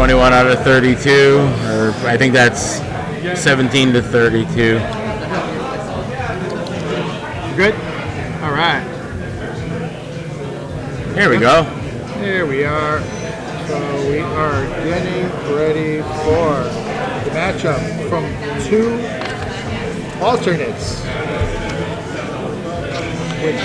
21 out of 32, or I think that's 17 to 32. Good? All right. Here we go. Here we are. So we are getting ready for the matchup from two alternates, which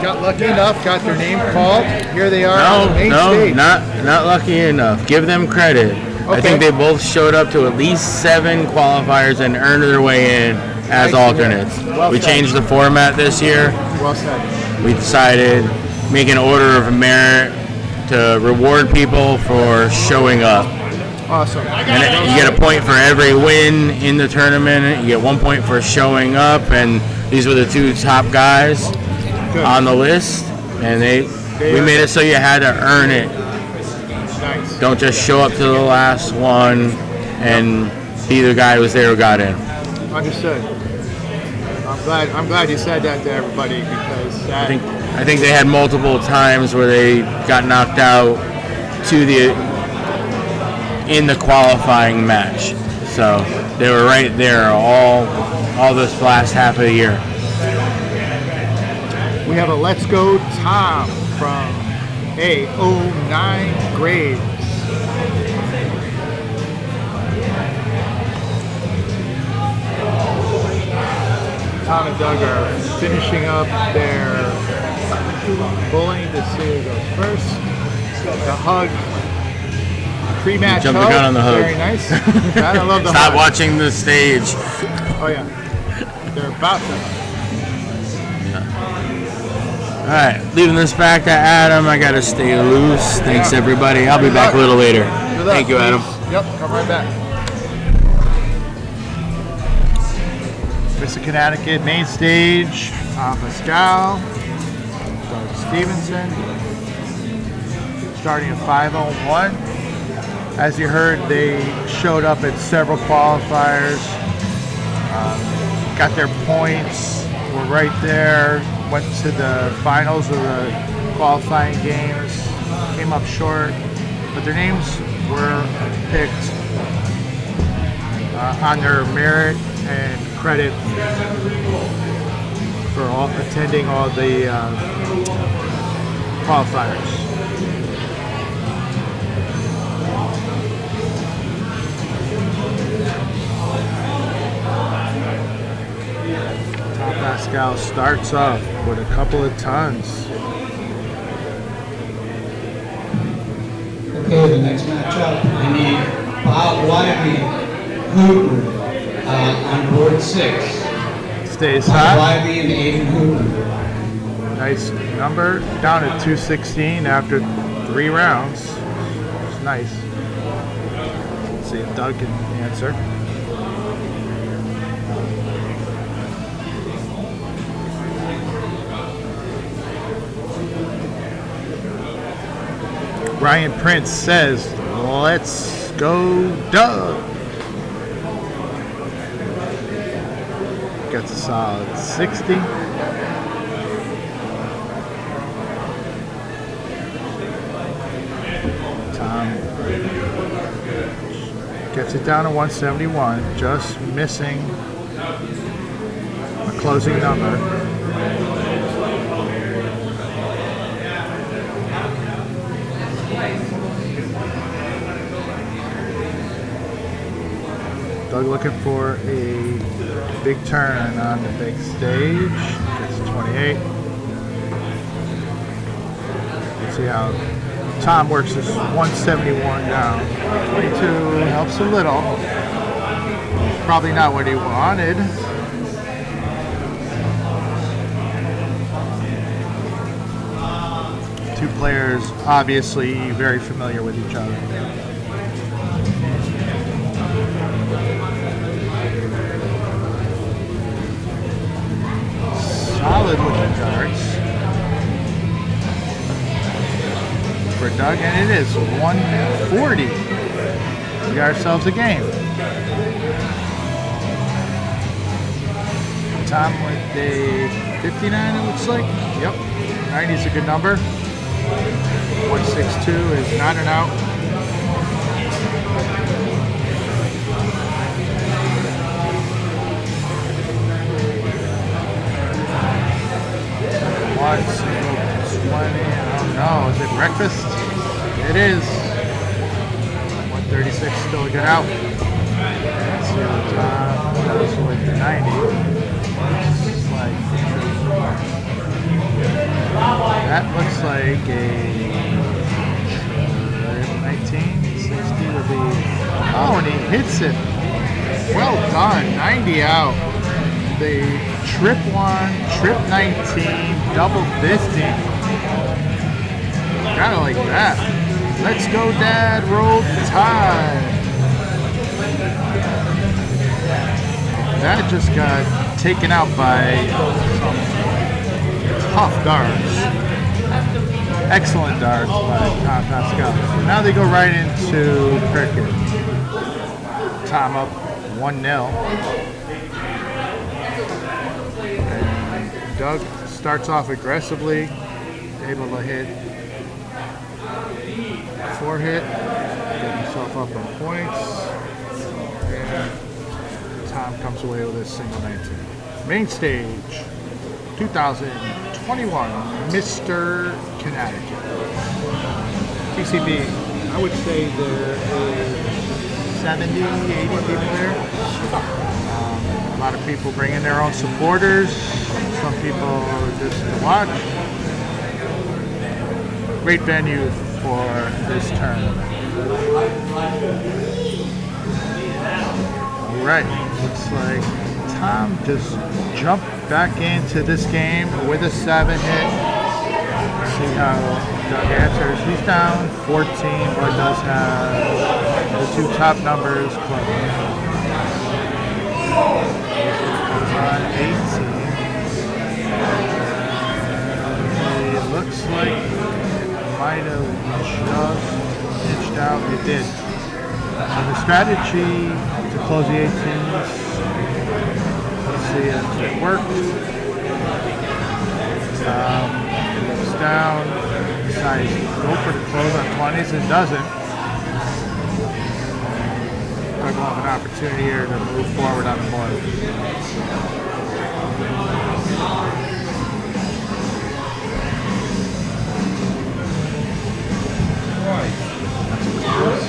got lucky enough, got their name called. Here they are on the main stage. not lucky enough. Give them credit. Okay. I think they both showed up to at least 7 qualifiers and earned their way in as alternates. We changed the format this year. Well said. We decided make an order of merit to reward people for showing up. Awesome. And you get a point for every win in the tournament. You get 1 point for showing up, and these were the 2 top guys on the list, and we made it so you had to earn it. Nice. Don't just show up to the last one and be the guy who was there who got in. Understood. I'm glad you said that to everybody, because I think they had multiple times where they got knocked out in the qualifying match. So they were right there all this last half of the year. We have a Let's Go Tom from A09 grades. Tom and Doug are finishing up their bowling to see who goes first. The hug. Pre-match Jump the gun on the hug. Very nice. I love the Stop hug. watching the stage. Oh yeah. They're about to. All right, leaving this back to Adam. I gotta stay loose. Thanks everybody. I'll be back a little later. Thank you, Adam. Yep, come right back. Mr. Connecticut main stage. Tom DePascale, Doug Stevenson. Starting at 5:01. As you heard, they showed up at several qualifiers. Got their points. Were right there. Went to the finals of the qualifying games, came up short, but their names were picked on their merit and credit for attending all the qualifiers. Tom DePascale starts off with a couple of tons. Okay, the next matchup, I need Bob Wyvie Hooper on board 6. Stays Bob hot. Wyvie and Aiden Hooper. Nice number. Down at 216 after 3 rounds. It's nice. Let's see if Doug can answer. Ryan Prince says, let's go, Doug. Gets a solid 60. Tom gets it down to 171, just missing a closing number. Doug looking for a big turn on the big stage. Gets 28. Let's see how Tom works this 171 down. 22 helps a little. Probably not what he wanted. Two players obviously very familiar with each other. Solid looking darts for Doug, and it is 140. We got ourselves a game. Tom with a 59, it looks like. Yep, 90 is a good number. 162 is not an out. 1, single 20. I don't know. Is it breakfast? It is. 136, still a good out. Let's see what Tom does with the 90. Looks like that looks like a 19, 60 would be. Oh, and he hits it. Well done, 90 out. The trip 1, trip 19, double 50. Kinda like that. Let's go, Dad, roll tide. That just got taken out by some tough darts. Excellent darts by Tom DePascale. Now they go right into cricket. Tom up 1-0. And Doug starts off aggressively, able to hit 4 hit, get himself up in points. And Tom comes away with a single 19. Main stage, 2021, Mr. Connecticut. TCB, I would say there is 70, 80 people there. A lot of people bring in their own supporters. Some people just to watch. Great venue for this tournament. All right, looks like Tom just jumped back into this game with a 7 hit. Let's see how Doug answers. He's down 14, but does have the 2 top numbers close. Comes on 18. It looks like it might have just inched out. It did. So the strategy to close the 18s. Let's see if it worked. It looks down. Decides to go for the close on 20s. It doesn't. Doug will have an opportunity here to move forward on the board. That's a close.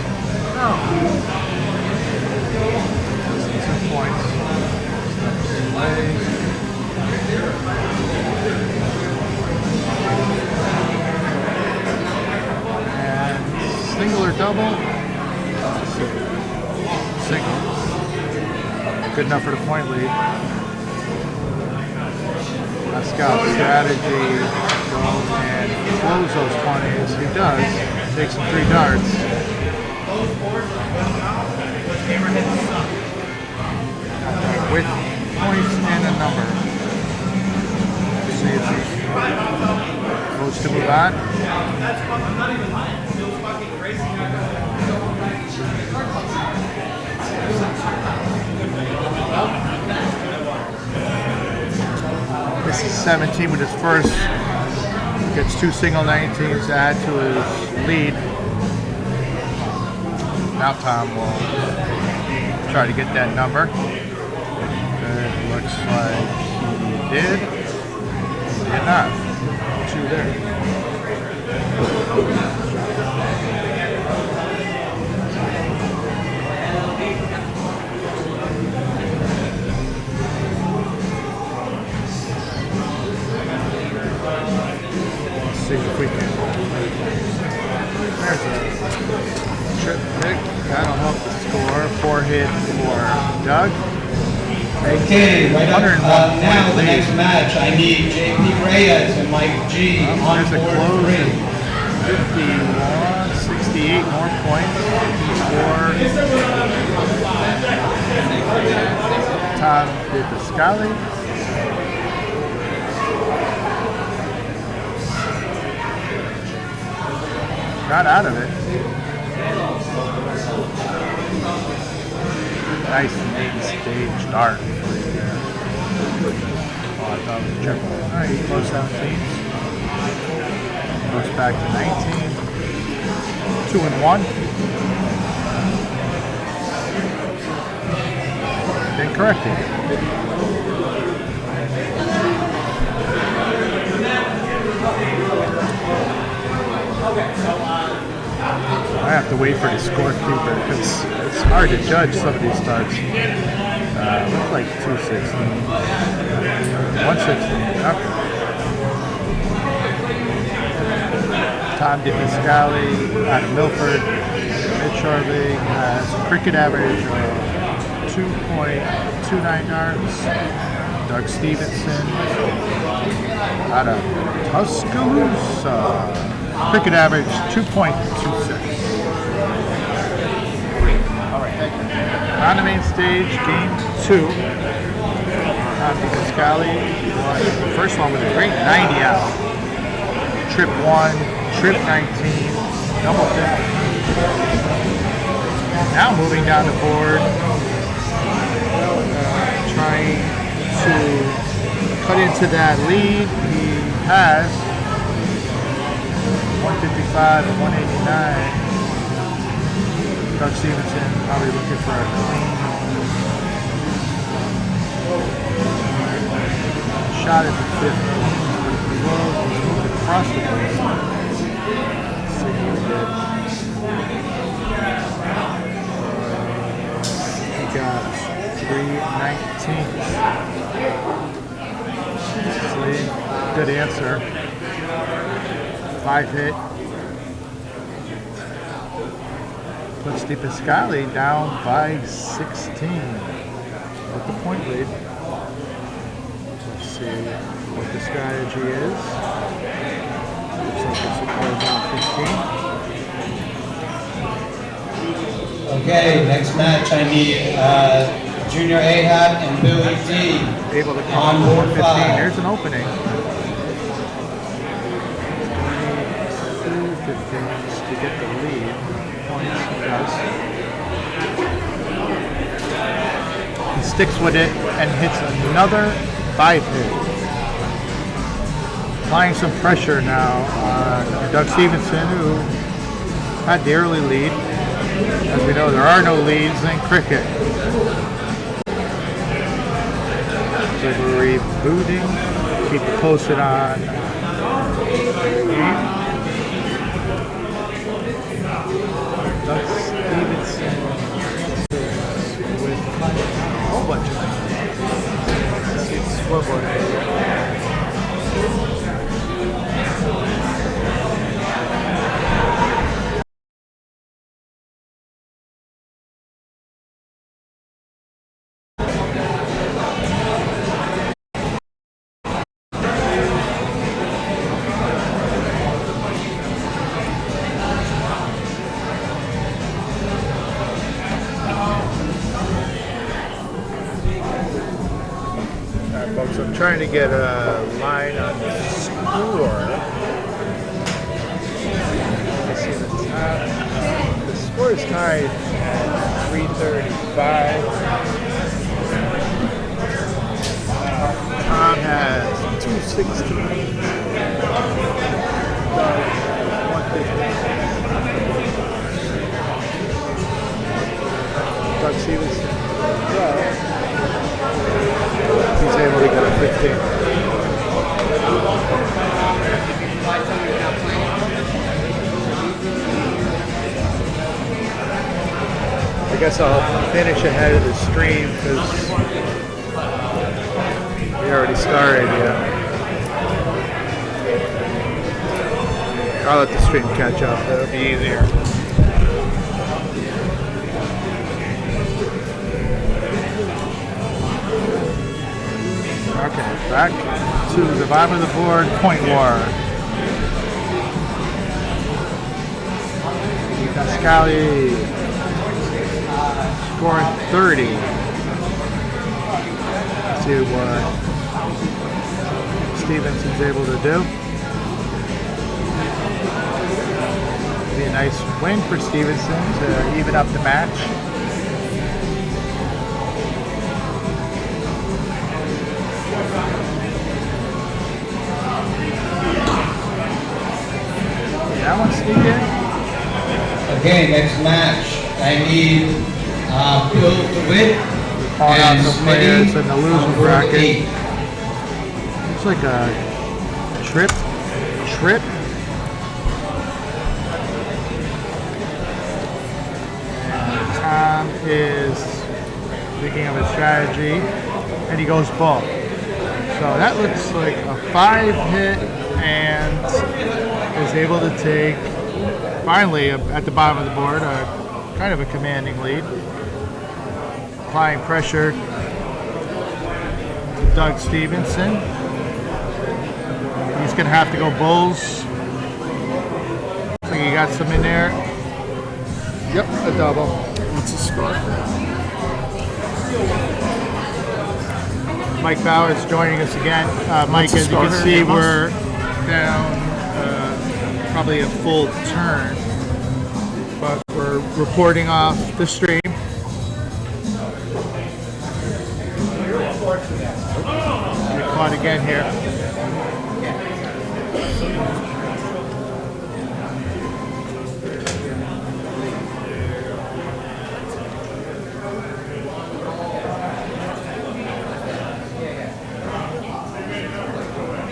Some points. Steps away. And single or double? Single. Good enough for the point lead. Pascale's strategy go and close those 20s. He does. Takes some 3 darts. With points and a number. Let's see if he goes to move on. This is 17 with his first. Gets 2 single 19s to add to his lead. Now Tom will try to get that number. It looks like he did. He did not. 2 there. See if we can. There's a trip pick. That'll help the score. 4 hit for Doug. Okay, right up, 101 now the lead. next match, I need JP Reyes and Mike G on There's a board close. 3. 51, 68 more points for Tom DePascale. Got out of it. Nice main stage dart. Oh, I thought it was a triple. Alright, he closed 17. Goes back to 19. 2 and 1. Then corrected. I have to wait for the scorekeeper because it's hard to judge some of these starts. Looks like 260. 160. Okay. Tom DePascale out of Milford. Mid-Charlie has a cricket average of 2.29 yards. Doug Stevenson out of Tuscaloosa. Cricket average 2.26. On the main stage, game 2. Tom DePascale won the first one with a great 90 out. Trip 1, trip 19, double 50. Now moving down the board, trying to cut into that lead. He has 155 and 189. Doug Stevenson probably looking for a clean shot at the 15. He's moving across the board. Let's see how he did. He got 319. See, good answer. 5 hit. Puts DePascale down by 16 with the point lead. Let's see what the strategy is. Looks like it's a close out 15. Okay, next match I need Junior A-Hat and Billy D. Able to come on on board 15. 5. Here's an opening. 22-15 to get the lead. Points he does. He sticks with it and hits another 5 hit. Applying some pressure now on Doug Stevenson, who had the early lead. As we know, there are no leads in cricket. So we're rebooting. Keep it posted on Doug Stevenson with a whole bunch of things. Let's see the scoreboard. Folks, I'm trying to get a line on the score. Let's see the top. The score is tied at 335. Tom has 216. Doug 150. Doug Stevenson. He's able to get a 15. I guess I'll finish ahead of the stream because we already started, yeah. I'll let the stream catch up, that'll be easier. Okay, back to the bottom of the board, point war. Pascale scoring 30. Let's see what Stevenson's able to do. Be a nice win for Stevenson to even up the match. That one's sneaking. Okay, next match. I need Bill DeWitt and some players in the Smitty loser on board bracket. 8. Looks like a trip trip. And Tom is thinking of a strategy, and he goes ball. So that looks like a 5-hit, and is able to take, finally, at the bottom of the board, kind of a commanding lead. Applying pressure to Doug Stevenson. He's going to have to go bulls. Looks like he got some in there. Yep, a double. What's the score? Mike Bowers joining us again. Mike, as you can see, we're down probably a full turn, but we're reporting off the stream. Get caught again here.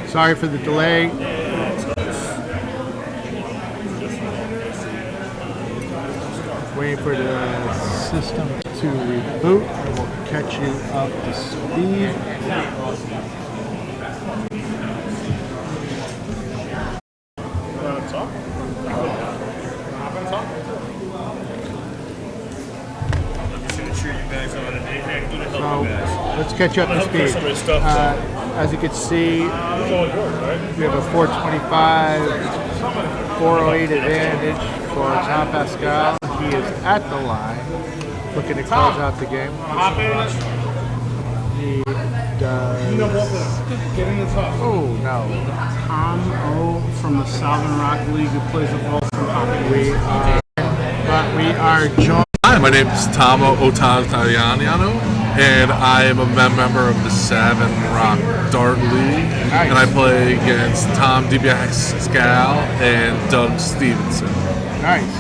Sorry for the delay. Waiting for the system to reboot, and we'll catch you up to speed. So let's catch up to speed. As you can see, we have a 425, 408 advantage for Tom DePascale. He is at the line, looking to close out the game. He does. Oh no! Tom O from the Southern Rock League, who plays the ball from Hopping. We are joined. Hi, my name is Tom Otaniano, and I am a member of the Southern Rock Dart League, and I play against Tom DePascale and Doug Stevenson. Nice.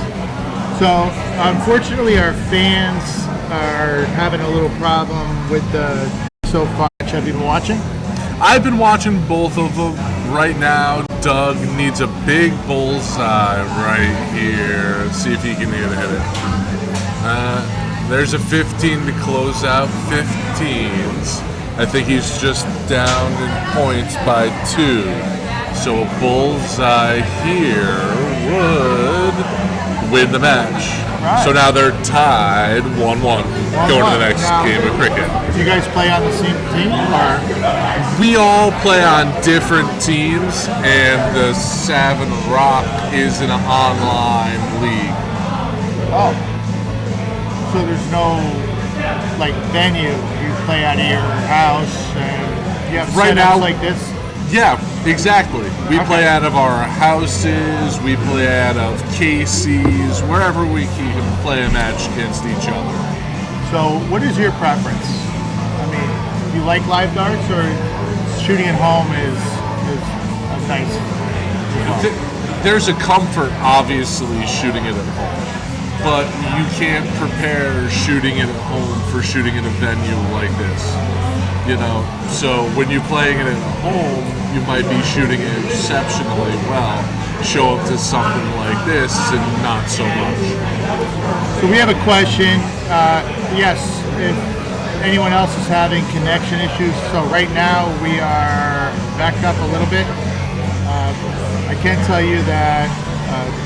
So, unfortunately, our fans are having a little problem with the so far. Have you been watching? I've been watching both of them. Right now, Doug needs a big bullseye right here. Let's see if he can hit it. There's a 15 to close out 15s. I think he's just down in points by 2. So a bullseye here would win the match. Right. So now they're tied 1-1 going to the next game of cricket. Do you guys play on the same team? Or? We all play on different teams, and the Savin Rock is an online league. Oh. So there's no like venue. You play out of your house and you have right now like this? Yeah, exactly. We play out of our houses, we play out of Casey's, wherever we can play a match against each other. So what is your preference? I mean, do you like live darts, or shooting at home is nice? There's a comfort, obviously, shooting it at home. But you can't prepare shooting it at home for shooting in a venue like this. You know, so when you're playing it at home, you might be shooting it exceptionally well. Show up to something like this and not so much. So we have a question. Yes, if anyone else is having connection issues, so right now we are backed up a little bit. I can tell you that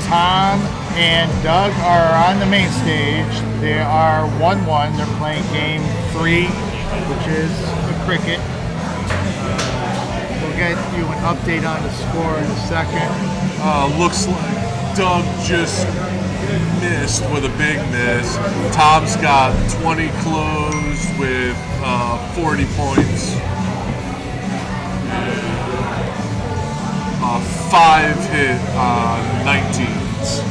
Tom and Doug are on the main stage. They are 1-1. They're playing game 3, which is a cricket. We'll get you an update on the score in a second. Looks like Doug just missed with a big miss. Tom's got 20 closed with 40 points. 5 hit on 19s.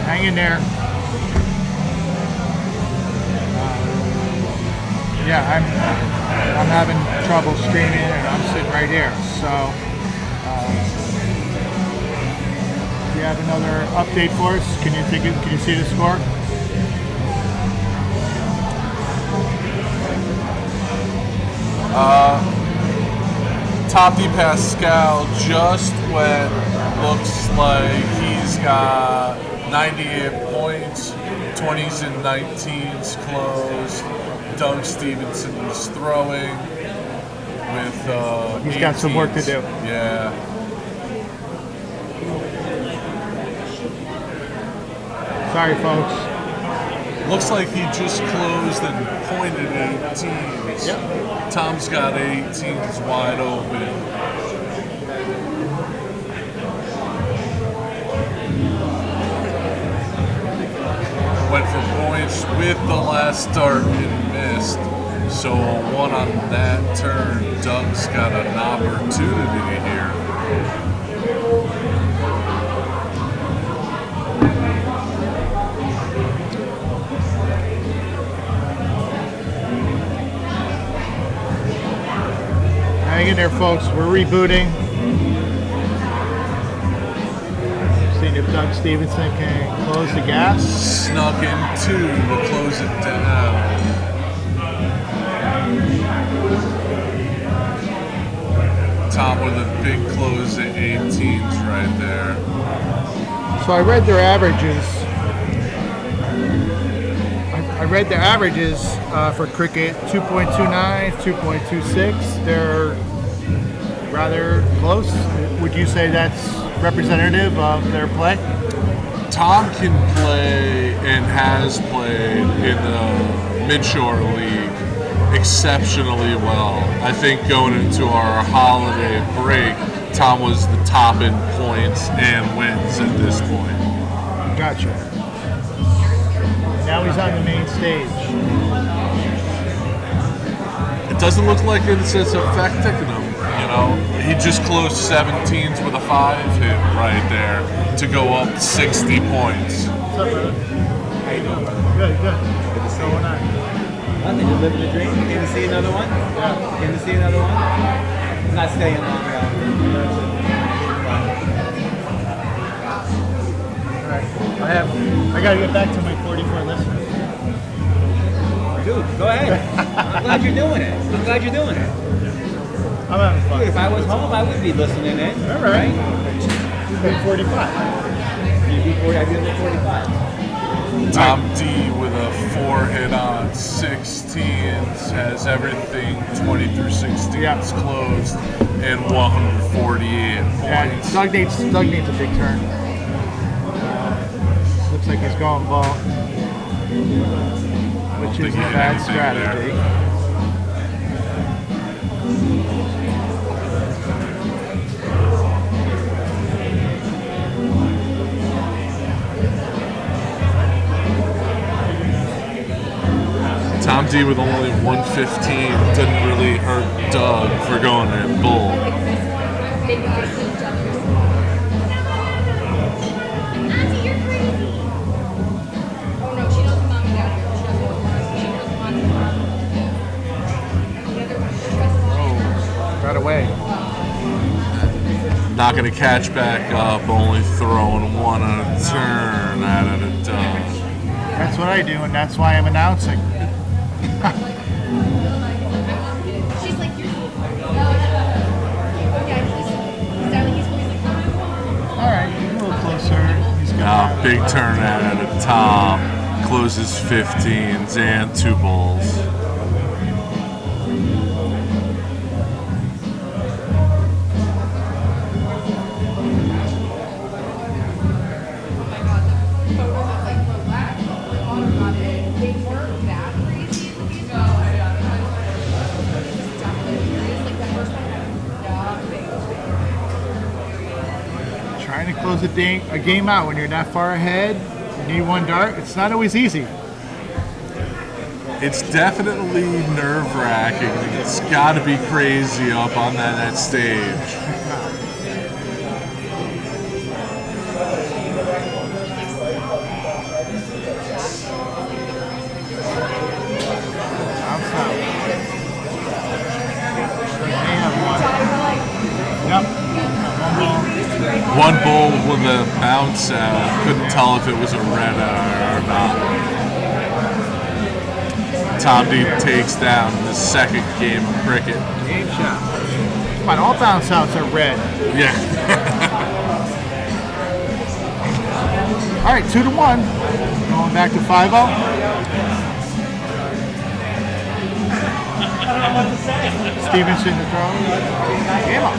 Hang in there. Yeah, I'm having trouble streaming, and I'm sitting right here. So, do you have another update for us? Can you see the score? Tom DePascale just went, looks like he's got 98 points, 20s and 19s closed. Doug Stevenson is throwing with He's got some work to 18s. do. Yeah. Sorry, folks. Looks like he just closed and pointed 18s. Yep. Tom's got 18s wide open. Went for points with the last start and missed. So a 1 on that turn. Doug's got an opportunity here. Hang in there, folks. We're rebooting. Seeing if Doug Stevenson can close the gas. Snuck in 2 to close it down. Tom with a big close at 18s right there. So I read their averages. I read their averages for cricket, 2.29, 2.26. They're rather close. Would you say that's representative of their play? Tom can play and has played in the Midshore League exceptionally well. I think going into our holiday break, Tom was the top in points and wins at this point. Gotcha. Now he's on the main stage. It doesn't look like it's affecting him, you know. He just closed 17s with a 5 hit right there to go up 60 points. What's up, brother? How you doing? Good, good. What's going on? Nothing, just living the dream. Came to see another one? Yeah. Came to see another one? I'm not staying long, though. Alright. I gotta get back to my 44 listeners. Dude, go ahead. I'm glad you're doing it. I'm glad you're doing it. I'm having fun. Dude, if I was home, I would be listening in. All right. You've been 45. You'd be 40, I'd be over 45. Tom D with a 4 hit on 16s, has everything 20 through 16s Yeah. closed, and 148 Yeah, points. Doug needs a big turn. Looks like he's going ball, which think is a he had bad anything strategy. Tom D with only 115 didn't really hurt Doug for going at bull. Right away. Not going to catch back up, only throwing 1 on a turn out of the Doug. That's what I do, and that's why I'm announcing. She's like, All right, a little closer. He's Now, big turn out of the top, closes 15s and 2 bulls. trying to close a game out when you're that far ahead. You need one dart. It's not always easy. It's definitely nerve-wracking. It's got to be crazy up on that stage. Outside. May have one. Yep. One bull with a bounce out. Couldn't tell if it was a red eye or not. Tom D takes down the second game of cricket. Game shot. Come on, all bounce outs are red. Yeah. All right, 2-1. Going back to 5-0. Stevenson to throw. Game up.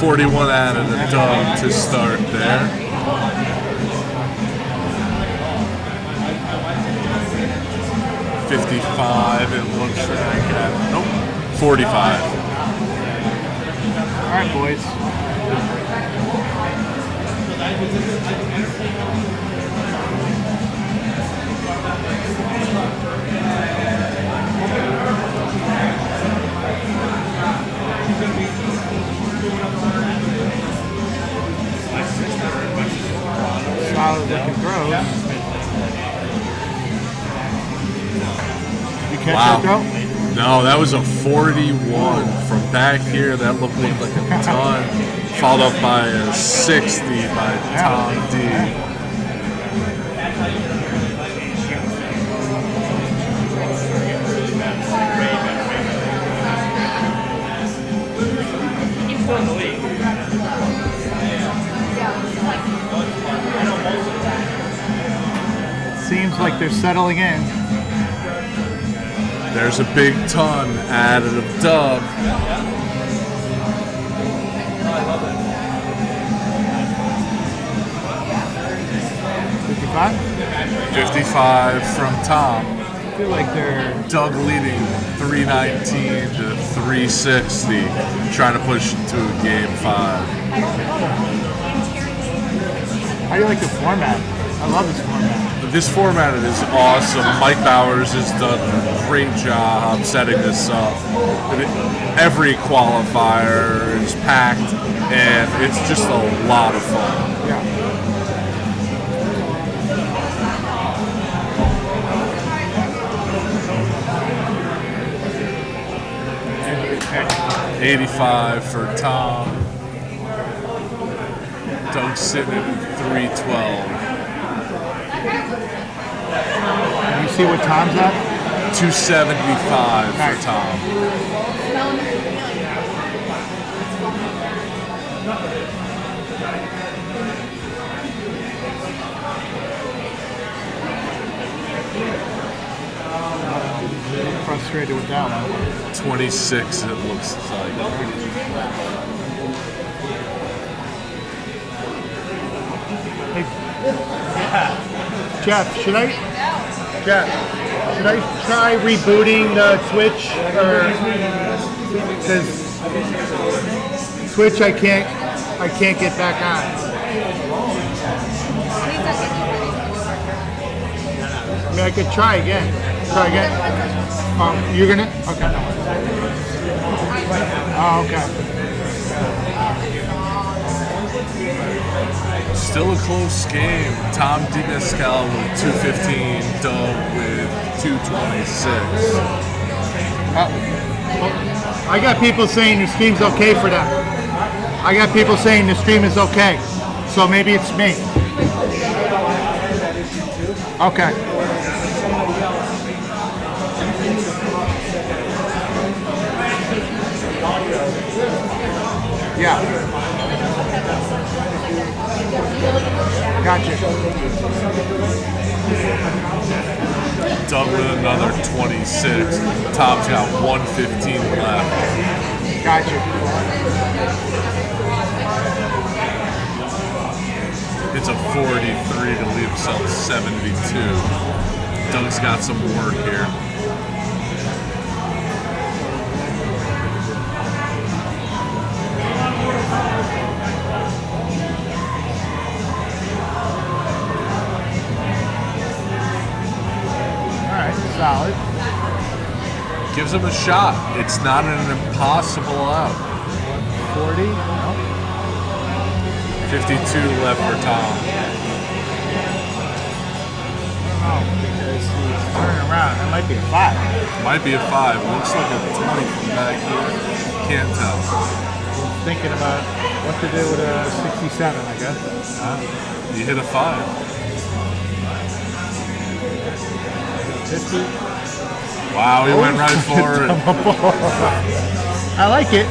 .41 out of the dub to start there. .55, it looks like. Nope, 45. All right, boys. Solid looking throws. You catch that throw? No, that was a 41 from back here. That looked like a ton. Followed up by a 60 by Tom D. Seems like they're settling in. There's a big ton added of dub. .55 from Tom. I feel like they're Doug leading 319 to 360, trying to push to game 5. How do you like the format? I love this format. This format is awesome. Mike Bowers has done a great job setting this up. Every qualifier is packed, and it's just a lot of fun. Yeah. 85 for Tom. Doug's sitting at 312. You see what Tom's at? 275 for Tom. Frustrated with that one. 26 it looks like. Hey, Jeff, should I try rebooting the Switch, or because Switch I can't get back on. I mean, I could try again. You're gonna? Okay. Oh, okay. Still a close game. Tom DePascale with 215, Doug with 226. I got people saying the stream's okay for them. I got people saying the stream is okay. So maybe it's me. Okay. Yeah. Gotcha. Doug with another 26. Tom's got 115 left. Gotcha. It's a 43 to leave himself 72. Doug's got some work here. Solid. Gives him a shot. It's not an impossible out. 40? Nope. 52 left for Tom. Oh, because he's turning around. That might be a 5. Might be a 5. Looks like a 20 from back here. Can't tell. Thinking about what to do with a 67, I guess. You hit a 5. 50. Wow, he went right for it. I like it.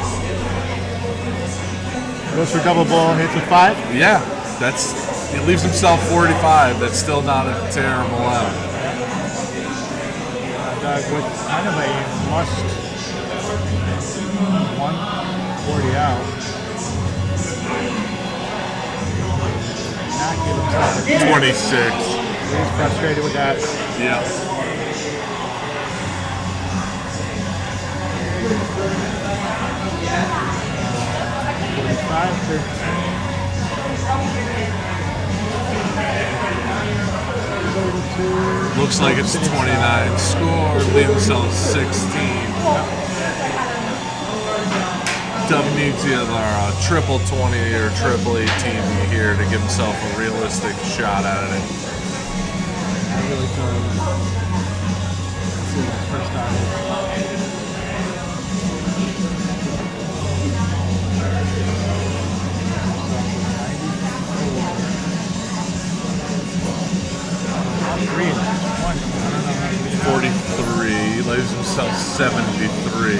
Goes for double ball, hits a 5. Yeah, he leaves himself 45. That's still not a terrible out. Doug with kind of a must 140 out. Not give himself a 26. He's frustrated with that. Yeah. Looks like it's 29. Score, leave himself 16. Doug needs either a triple 20 or triple 18 here to give himself a realistic shot at it. I really feel first time. Three. 43, leaves himself 73.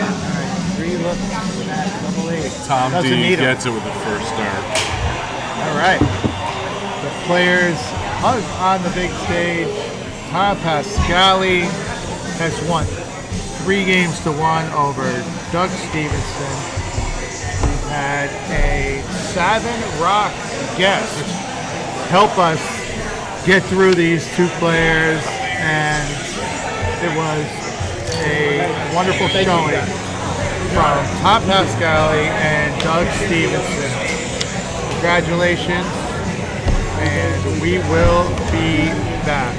Three looks at double 8. Tom Doesn't D need 'em. gets it with the first start. All right. The players on the big stage. Tom DePascale has won 3 games to 1 over Doug Stevenson. We've had a Savin Rock guest help us get through these 2 players, and it was a wonderful showing from Tom DePascale and Doug Stevenson. Congratulations, and we will be back.